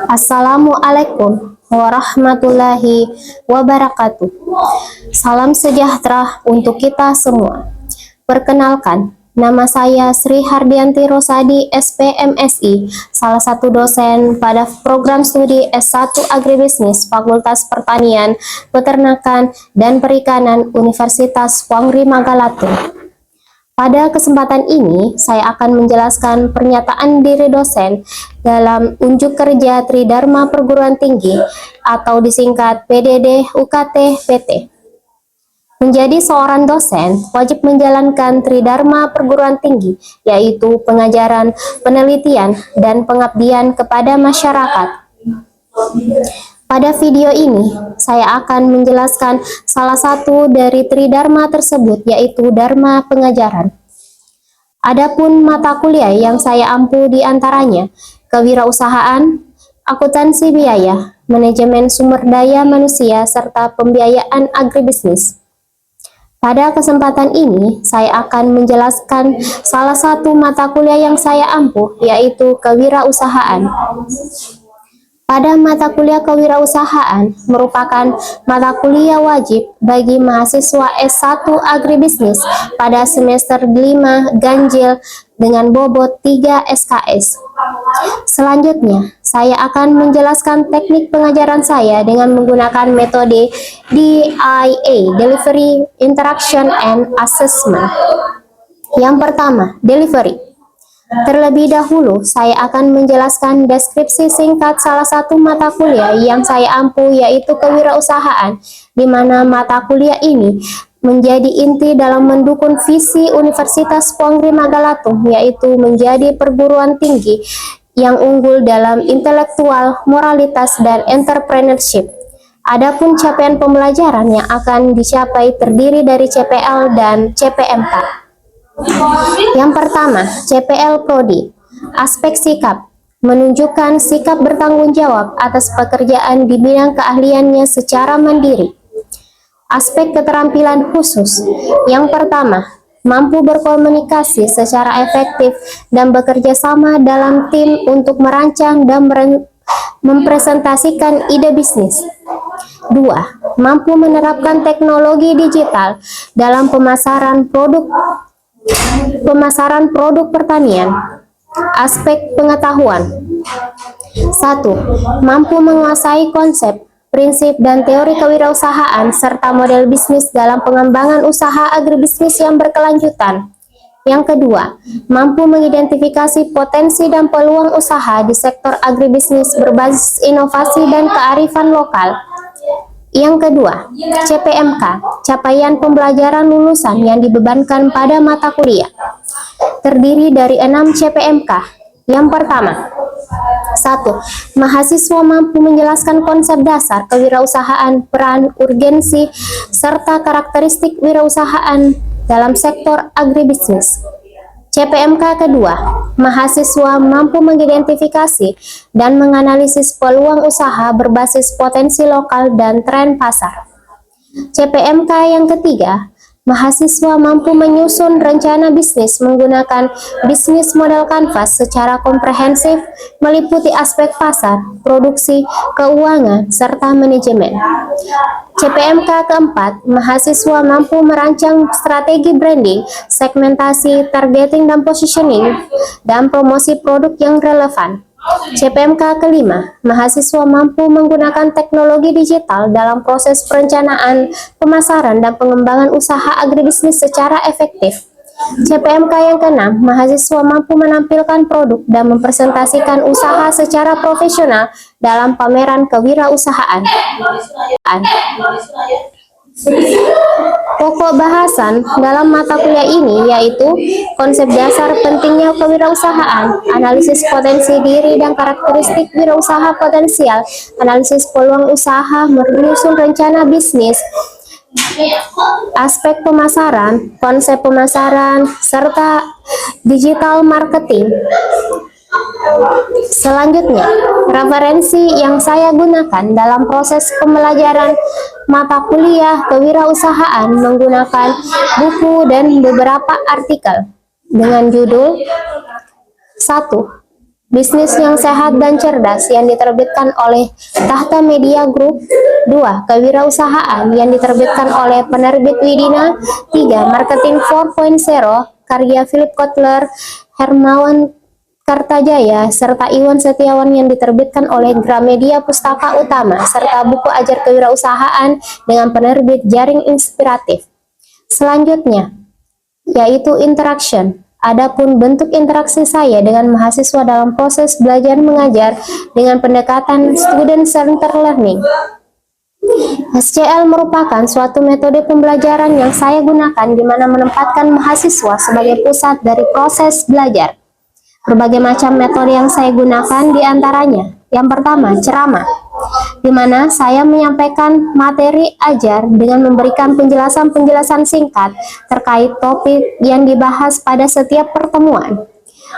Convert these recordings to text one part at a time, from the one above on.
Assalamualaikum warahmatullahi wabarakatuh. Salam sejahtera untuk kita semua. Perkenalkan, nama saya Sri Hardianti Rosadi, SPMSI, salah satu dosen pada program studi S1 Agribisnis Fakultas Pertanian, Peternakan, dan Perikanan Universitas Wangri Magalatung. Pada kesempatan ini, saya akan menjelaskan pernyataan diri dosen dalam unjuk kerja Tridharma Perguruan Tinggi atau disingkat PDD UKT PT. Menjadi seorang dosen, wajib menjalankan Tridharma Perguruan Tinggi, yaitu pengajaran, penelitian, dan pengabdian kepada masyarakat. Pada video ini, saya akan menjelaskan salah satu dari Tridharma tersebut, yaitu Dharma Pengajaran. Adapun mata kuliah yang saya ampu di antaranya, kewirausahaan, akuntansi biaya, manajemen sumber daya manusia, serta pembiayaan agribisnis. Pada kesempatan ini, saya akan menjelaskan salah satu mata kuliah yang saya ampu, yaitu kewirausahaan. Pada mata kuliah kewirausahaan merupakan mata kuliah wajib bagi mahasiswa S1 Agribisnis pada semester 5 ganjil dengan bobot 3 SKS. Selanjutnya, saya akan menjelaskan teknik pengajaran saya dengan menggunakan metode DIA, Delivery, Interaction, and Assessment. Yang pertama, delivery. Terlebih dahulu, saya akan menjelaskan deskripsi singkat salah satu mata kuliah yang saya ampu, yaitu kewirausahaan, di mana mata kuliah ini menjadi inti dalam mendukung visi Universitas Wangri Magalatung, yaitu menjadi perguruan tinggi yang unggul dalam intelektual, moralitas, dan entrepreneurship. Adapun capaian pembelajaran yang akan dicapai terdiri dari CPL dan CPMK. Yang pertama, CPL Prodi. Aspek sikap, menunjukkan sikap bertanggung jawab atas pekerjaan di bidang keahliannya secara mandiri. Aspek keterampilan khusus, yang pertama, mampu berkomunikasi secara efektif dan bekerja sama dalam tim untuk merancang dan mempresentasikan ide bisnis. 2. Mampu menerapkan teknologi digital dalam pemasaran produk pertanian. Aspek pengetahuan. 1. Mampu menguasai konsep, prinsip, dan teori kewirausahaan serta model bisnis dalam pengembangan usaha agribisnis yang berkelanjutan. Yang kedua, mampu mengidentifikasi potensi dan peluang usaha di sektor agribisnis berbasis inovasi dan kearifan lokal. Yang kedua, CPMK, capaian pembelajaran lulusan yang dibebankan pada mata kuliah. Terdiri dari 6 CPMK. Yang pertama, 1. Mahasiswa mampu menjelaskan konsep dasar kewirausahaan, peran, urgensi, serta karakteristik wirausahaan dalam sektor agribisnis. CPMK kedua, mahasiswa mampu mengidentifikasi dan menganalisis peluang usaha berbasis potensi lokal dan tren pasar. CPMK yang ketiga, mahasiswa mampu menyusun rencana bisnis menggunakan bisnis model kanvas secara komprehensif, meliputi aspek pasar, produksi, keuangan, serta manajemen. CPMK keempat, mahasiswa mampu merancang strategi branding, segmentasi, targeting, dan positioning, dan promosi produk yang relevan. CPMK kelima, mahasiswa mampu menggunakan teknologi digital dalam proses perencanaan, pemasaran, dan pengembangan usaha agribisnis secara efektif. CPMK yang keenam, mahasiswa mampu menampilkan produk dan mempresentasikan usaha secara profesional dalam pameran kewirausahaan. Pokok bahasan dalam mata kuliah ini yaitu konsep dasar pentingnya kewirausahaan, analisis potensi diri dan karakteristik wirausaha potensial, analisis peluang usaha, menyusun rencana bisnis, aspek pemasaran, konsep pemasaran, serta digital marketing. Selanjutnya, referensi yang saya gunakan dalam proses pembelajaran mata kuliah kewirausahaan menggunakan buku dan beberapa artikel dengan judul 1. Bisnis yang sehat dan cerdas yang diterbitkan oleh Tahta Media Group. 2. Kewirausahaan yang diterbitkan oleh penerbit Widina. 3. Marketing 4.0 karya Philip Kotler, Hermawan Kartajaya, serta Iwan Setiawan yang diterbitkan oleh Gramedia Pustaka Utama, serta buku ajar kewirausahaan dengan penerbit Jaring Inspiratif. Selanjutnya, yaitu interaction. Adapun bentuk interaksi saya dengan mahasiswa dalam proses belajar mengajar dengan pendekatan student center learning. SCL merupakan suatu metode pembelajaran yang saya gunakan di mana menempatkan mahasiswa sebagai pusat dari proses belajar. Berbagai macam metode yang saya gunakan diantaranya. Yang pertama, ceramah, di mana saya menyampaikan materi ajar dengan memberikan penjelasan-penjelasan singkat terkait topik yang dibahas pada setiap pertemuan.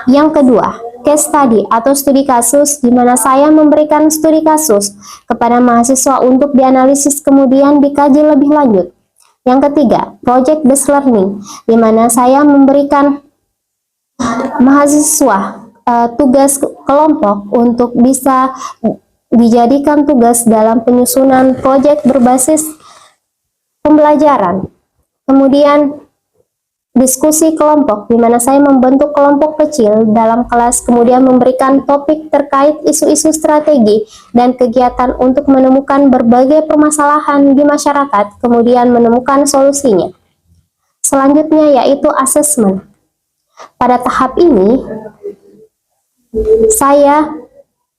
Yang kedua, case study atau studi kasus, di mana saya memberikan studi kasus kepada mahasiswa untuk dianalisis kemudian dikaji lebih lanjut. Yang ketiga, project based learning, di mana saya memberikan mahasiswa tugas kelompok untuk bisa dijadikan tugas dalam penyusunan proyek berbasis pembelajaran. Kemudian diskusi kelompok, di mana saya membentuk kelompok kecil dalam kelas, kemudian memberikan topik terkait isu-isu strategi dan kegiatan untuk menemukan berbagai permasalahan di masyarakat, kemudian menemukan solusinya. Selanjutnya yaitu asesmen. Pada tahap ini, saya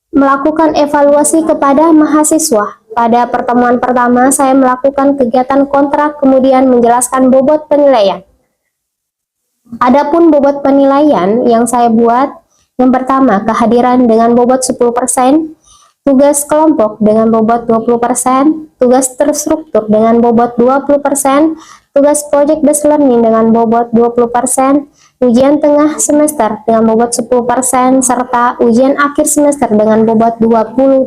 melakukan evaluasi kepada mahasiswa. Pada pertemuan pertama, saya melakukan kegiatan kontrak, kemudian menjelaskan bobot penilaian. Adapun bobot penilaian yang saya buat, yang pertama, kehadiran dengan bobot 10%, tugas kelompok dengan bobot 20%, tugas terstruktur dengan bobot 20%, tugas project based learning dengan bobot 20%, ujian tengah semester dengan bobot 10%, serta ujian akhir semester dengan bobot 20%.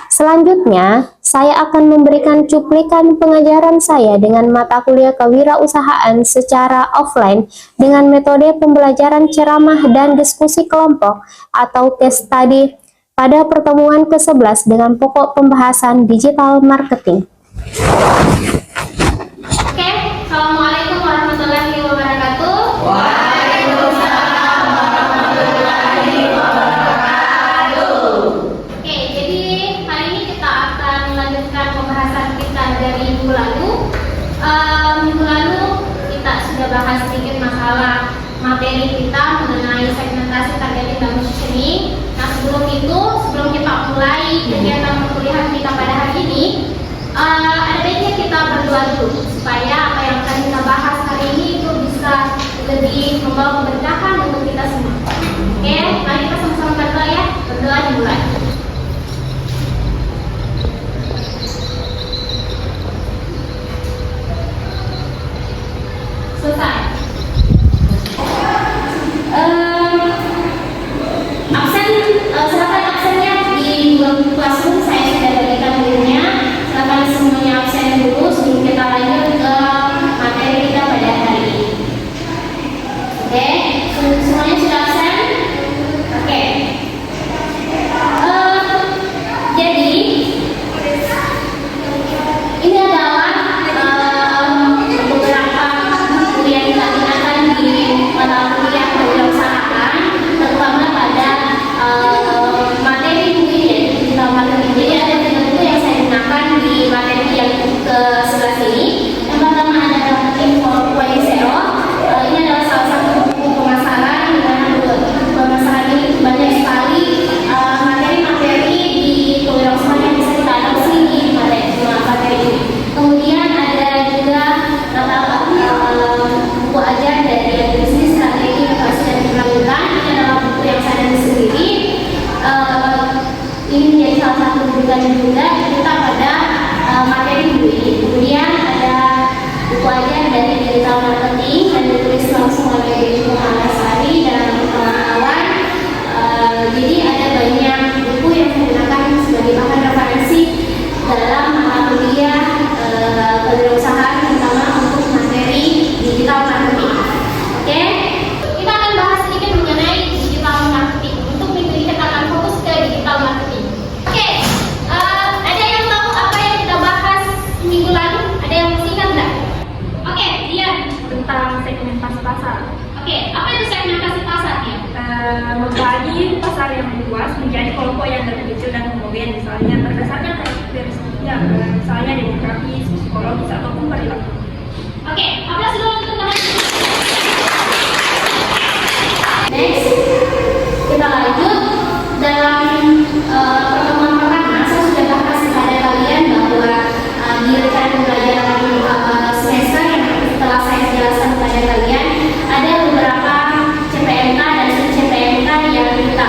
Selanjutnya, saya akan memberikan cuplikan pengajaran saya dengan mata kuliah kewirausahaan secara offline dengan metode pembelajaran ceramah dan diskusi kelompok atau case study pada pertemuan ke-11 dengan pokok pembahasan digital marketing. Oke, Assalamualaikum warahmatullahi wabarakatuh. Waalaikumsalam warahmatullahi wabarakatuh. Oke, jadi hari ini kita akan melanjutkan pembahasan kita dari minggu lalu. Minggu lalu kita sudah bahas sedikit masalah materi kita mengenai segmentasi targeting dan positioning. Nah, sebelum kita mulai kegiatan perkuliahan kita pada hari ini, ada baiknya kita berdoa dulu supaya apa yang akan kita bahas hari ini itu bisa lebih membawa keberkahan untuk kita semua. Oke, mari kita sama-sama berdoa ya. Berdoa dimulai. Selesai. Silakan absennya di Google Classroom, saya sudah bagikan linknya. Silakan semuanya absen dulu sebelum kita lanjut ke materi kita pada hari ini. Oke, semuanya sudah absen? Oke. Jadi ini adalah beberapa buku yang kita gunakan di mata kuliah kewirausahaan, terutama pada materi buku ya, digital marketing. Jadi ada 3 buku yang saya gunakan di materi yang ke-11 ini. Yang pertama adalah Marketing 4.0. Ini adalah salah satu buku pemasaran di mana pemasaran ini banyak sekali materi-materi di kewirausahaan yang bisa kita adopsi di materi ini. Kemudian ada juga buku ajar dari bisnis strategi inovasi dan kelanjutan. Ini adalah buku yang saya nulis sendiri. Ini menjadi salah satu rujukan juga kita pada materi buku ini. Kemudian pasar. Oke, apa itu segmentasi pasar ya? Membagi pasar yang luas menjadi kelompok yang lebih kecil dan homogen, misalnya berdasarkan karakteristiknya, misalnya demografis, psikologis, ataupun perilaku. Oke, aplaus dulu untuk teman. Next, kita lanjut dalam pertemuan pertama. Saya sudah bahas kepada kalian bahwa di rencana pembelajaran semester yang telah saya jelaskan kepada kalian ada beberapa CPMK dan sub-CPMK yang kita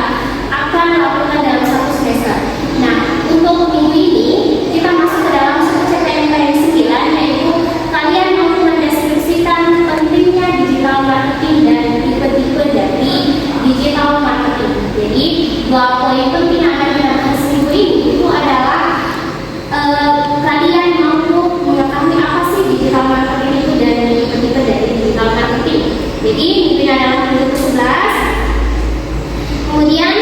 akan lakukan dalam satu semester. Nah, untuk minggu ini kita masuk ke dalam sub-CPMK yang 9, yaitu kalian mampu mendeskripsikan pentingnya digital marketing dan tipe-tipe dari digital marketing. Jadi, dua poin penting yang akan kita bahas minggu ini itu adalah kalian mampu mengetahui apa sih digital marketing itu dan tipe-tipe dari digital marketing. Jadi, mungkin adalah minggu ke-11. Kemudian,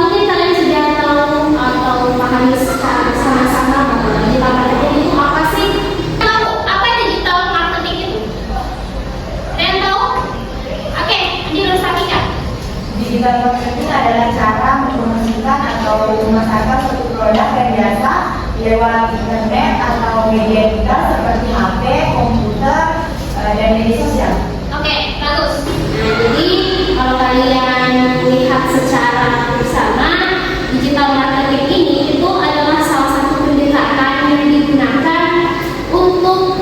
mungkin kalian sudah tahu atau pahami secara bersama-sama bahwa digital marketing itu apa sih? Tahu apa digital marketing itu? Ada yang tahu? Oke, ini Nur Safika. Digital marketing adalah cara mempromosikan atau memasarkan suatu produk yang biasa lewat internet atau media digital seperti HP, komputer, dan media sosial. Oke, bagus. Nah, jadi kalau kalian lihat secara bersama, digital marketing ini itu adalah salah satu pendekatan yang digunakan untuk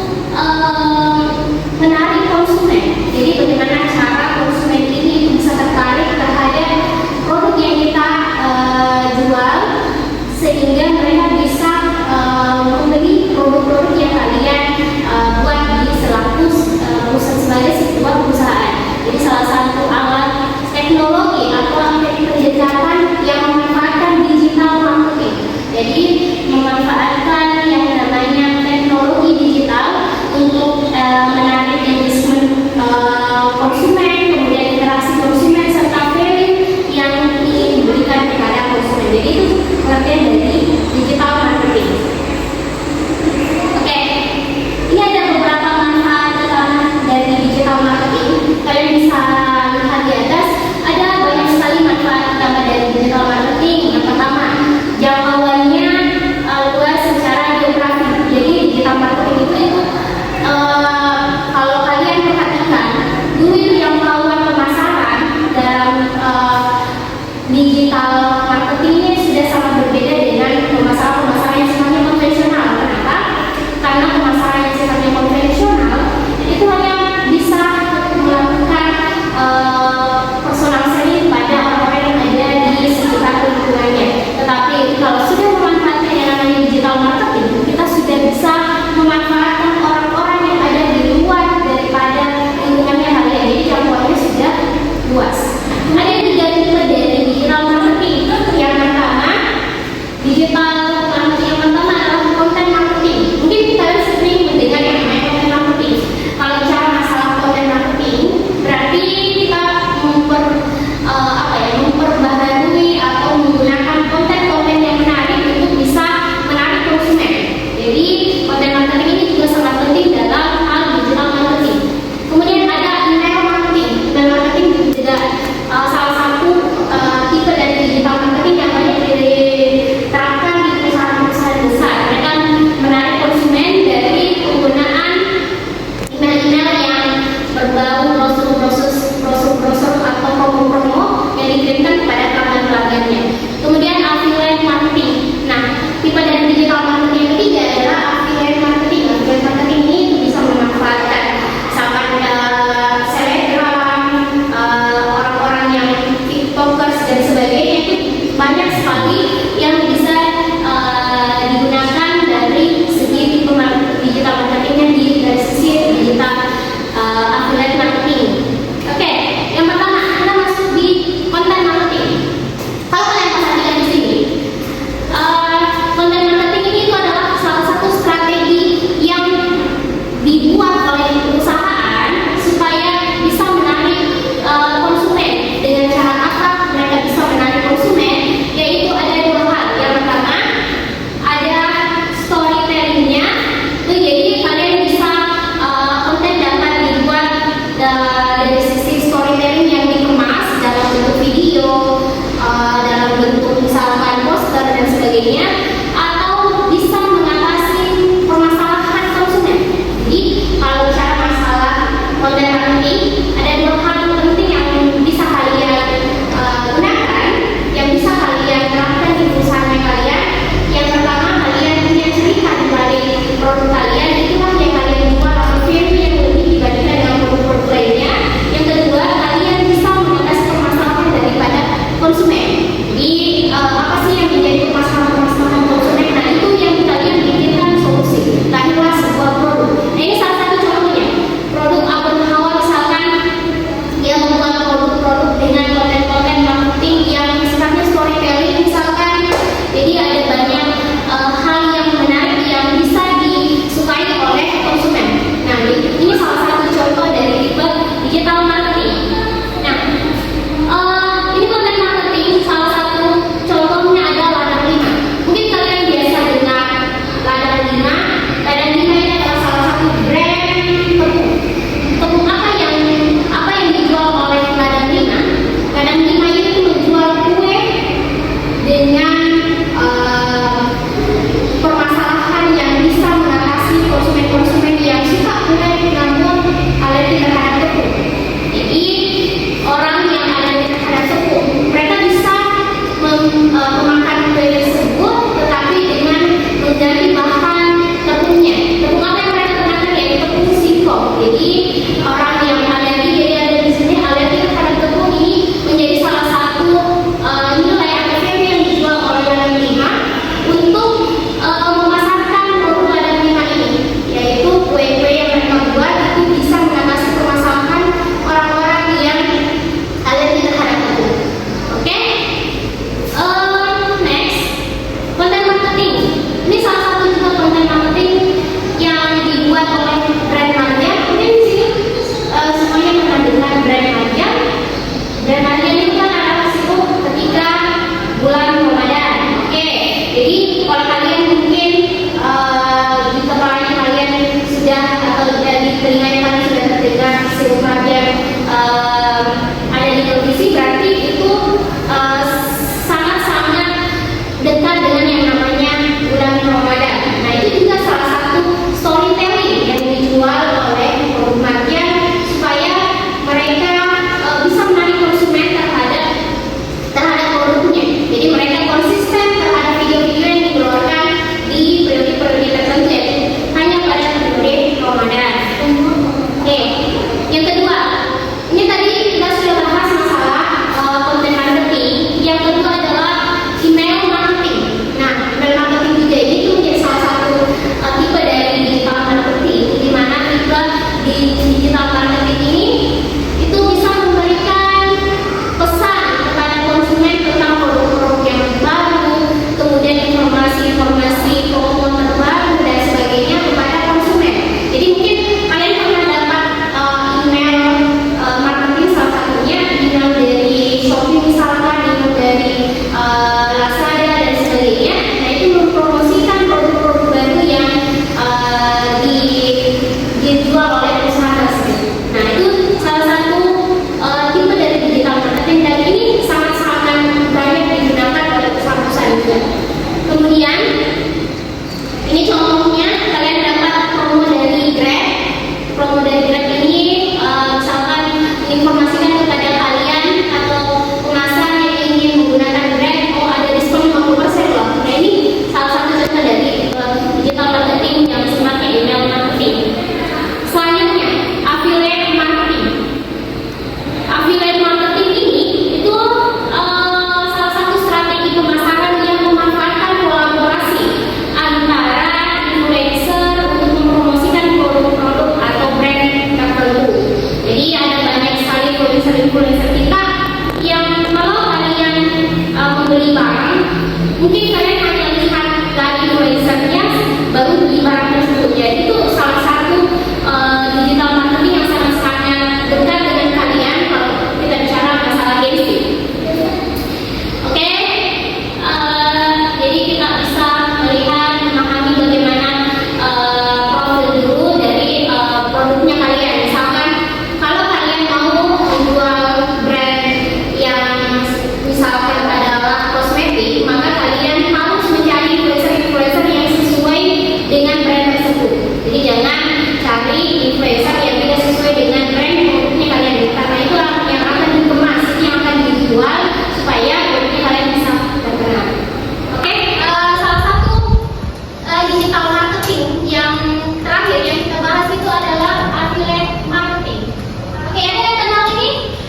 menarik konsumen. Jadi bagaimana cara konsumen ini bisa tertarik terhadap produk yang kita jual, sehingga mereka bisa membeli produk-produk yang kalian buat di selaku sebagai sebuah perusahaan. Jadi salah satu alat teknologi atau alat pendekatan yang memanfaatkan digital marketing. Jadi memanfaatkan yang namanya teknologi digital untuk menarik engagement konsumen, kemudian interaksi konsumen serta value yang ingin diberikan kepada konsumen. Jadi itu pengertian dari digital marketing. Oke, ini ada beberapa manfaat utama dari digital marketing. Kalian bisa lihat di atas, ada banyak sekali manfaat utama dari digital marketing. Yang pertama, jangkauannya luas secara geografi. Jadi digital marketing itu kalau kalian perhatikan, dulu itu jangkauan pemasaran dalam digital marketing ini sudah sangat berbeda dengan pemasaran yang sifatnya konvensional. Kenapa? Karena pemasaran yang sifatnya konvensional itu hanya bisa melakukan personal selling pada orang-orang yang ada di sekitar lingkungannya. Tetapi kalau sudah memanfaatkan yang namanya digital marketing, kita sudah bisa memanfaatkan orang-orang yang ada di luar daripada lingkungannya kalian. Jadi jangkauannya sudah luas. Ada 3 tipe dari digital marketing. Yang pertama, digital marketing yang pertama adalah content marketing. Mungkin kalian sering mendengar yang namanya content marketing. Kalau bicara masalah content marketing, berarti kita memperbaharui atau menggunakan konten-konten yang menarik untuk bisa menarik konsumen. Jadi content marketing ini juga sangat penting dalam hal digital marketing. Kemudian ada email marketing. Email marketing juga salah satu tipe dari digital marketing yang banyak diterapkan di perusahaan-perusahaan besar. Mereka menarik konsumen dari penggunaan email-email yang berbau brosur-brosur atau promo-promo yang dikirimkan kepada pelanggan-pelanggannya. Kemudian affiliate marketing. Nah, tipe dari digital marketing yang ketiga adalah affiliate marketing. Affiliate marketing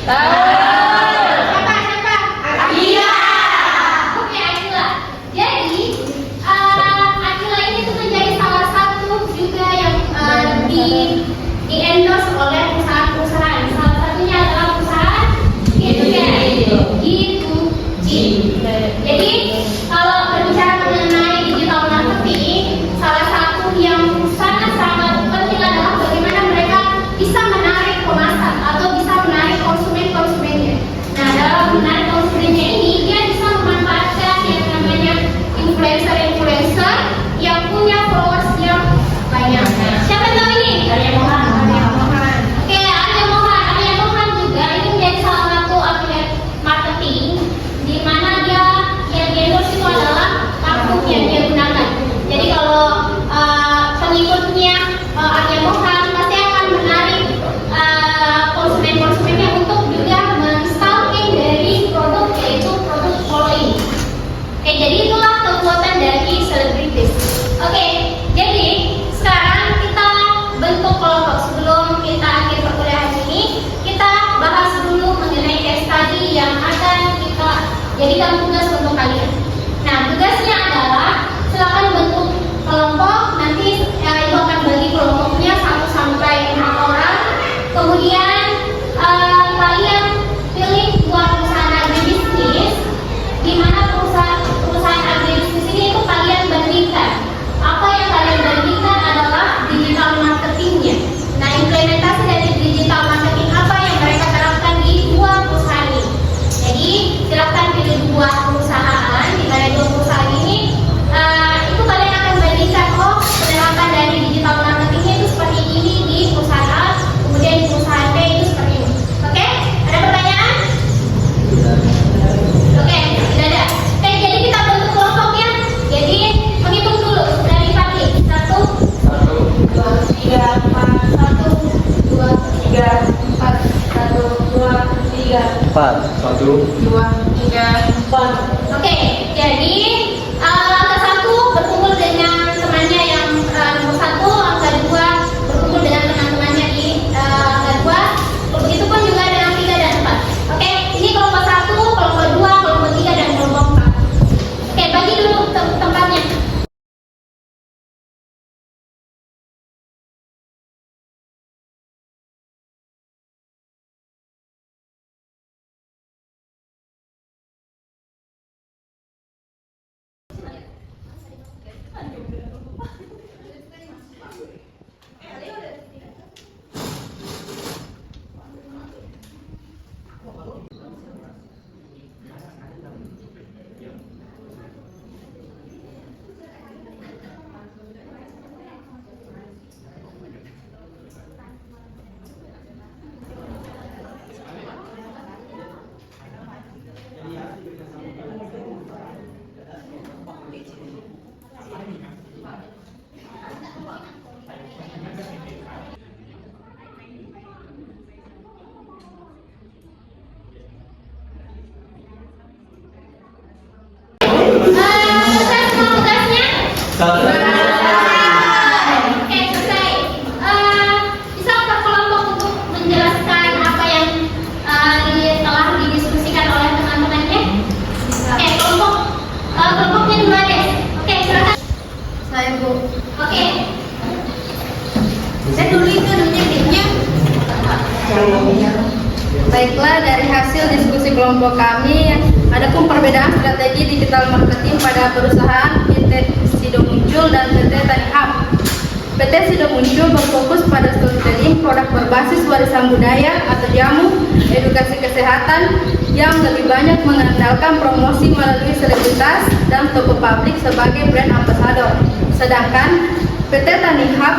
Siapa? Akila. Oke, Akila. Jadi Akila ini tuh menjadi salah satu juga yang di endorse oleh perusahaan-perusahaan. Salah satunya adalah perusahaan G2G. Jadi kalau berbicara mengenai digital marketing, salah satu yang sangat-sangat penting adalah bagaimana mereka bisa menarik pemasak atau bisa menarik konsumennya. Nah, dalam menarik konsumennya ini, dia bisa memanfaatkan yang namanya influencer yang punya followers yang banyak. Siapa tahu ini? Arya Mohan. Oke, Arya Mohan juga ini menjadi salah satu affiliate marketing di mana dia yang di-endorse itu adalah akun yang dia gunakan. Jadi kalau pengikutnya Arya Mohan pasti akan menarik konsumennya untuk juga men-stalking dari produk, yaitu produk following. Oke, jadi itulah kekuatan dari selebritis. Oke, jadi sekarang kita bentuk kelompok. Sebelum kita akhir perkuliahan ini, kita bahas dulu mengenai case study yang akan kita jadikan tugas untuk kalian. Nah, tugasnya adalah silakan bentuk kelompok. Nanti ibu akan bagi kelompoknya 1 sampai 4 orang. Kemudian kalian pilih 2 perusahaan agribisnis, di mana perusahaan agribisnis ini itu kalian bandingkan. Apa yang kalian bandingkan adalah digital marketingnya. Nah, implementasi dari digital marketing apa yang mereka terapkan di 2 perusahaan ini. Jadi silakan pilih 2 perusahaan, di mana 2 perusahaan ini itu kalian akan bandingkan, oh penerapan dari digital marketingnya itu seperti ini di perusahaan A, kemudian di perusahaan B itu seperti ini. Oke, ada pertanyaan? Oke, tidak ada. Oke, jadi kita bentuk kelompoknya. Jadi menghitung dulu dari Fatih. 1, 2, 3, 4, 1, 2, 3, 4, 1, 2, 3, 4, 1, 2, 3, 4. Oke, jadi angka 1 berkumpul dengan temannya yang nomor 1, angka 2 berkumpul dengan teman-temannya di angka 2. Begitu pun juga dengan 3 dan 4. Oke, ini kelompok 1, kelompok 2, kelompok 3 dan kelompok 4. Oke, bagi dulu tempatnya. Tugasnya? Oke, selesai. Bisa berkelompok untuk menjelaskan apa yang telah didiskusikan oleh teman-temannya? Oke, kelompoknya dulu deh. Oke, silakan. Saya Bu. Oke. Saya dulu itu dunia. Baiklah, dari hasil diskusi kelompok kami, adapun perbedaan strategi digital marketing pada perusahaan PT Sido Muncul dan PT Tanihub. PT Sido Muncul berfokus pada storytelling produk berbasis warisan budaya atau jamu, edukasi kesehatan yang lebih banyak mengandalkan promosi melalui selebritas dan tokoh publik sebagai brand ambassador. Sedangkan PT Tanihub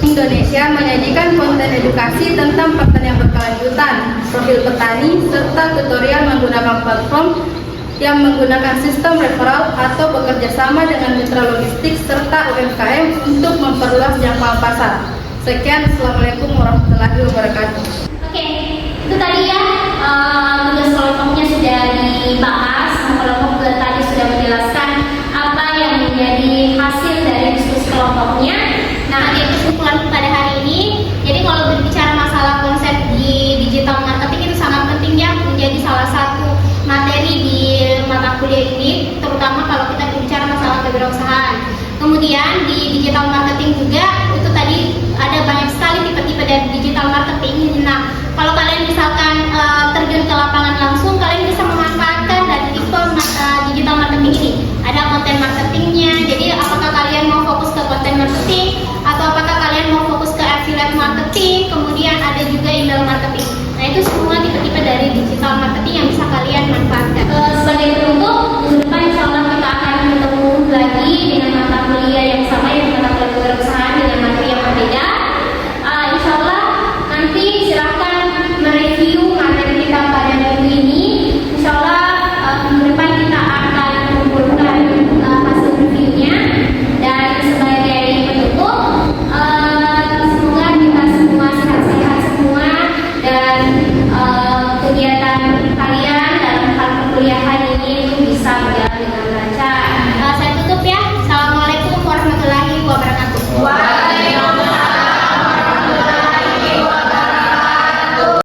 Indonesia menyajikan konten edukasi tentang pertanian berkelanjutan, profil petani, serta tutorial menggunakan platform yang menggunakan sistem referral atau bekerja sama dengan mitra logistik serta UMKM untuk memperluas jangkauan pasar. Sekian, Assalamualaikum warahmatullahi wabarakatuh. Oke, itu tadi ya tugas kelompoknya sudah dibahas. Kelompok tadi sudah menjelaskan apa yang menjadi hasil dari diskusi kelompoknya.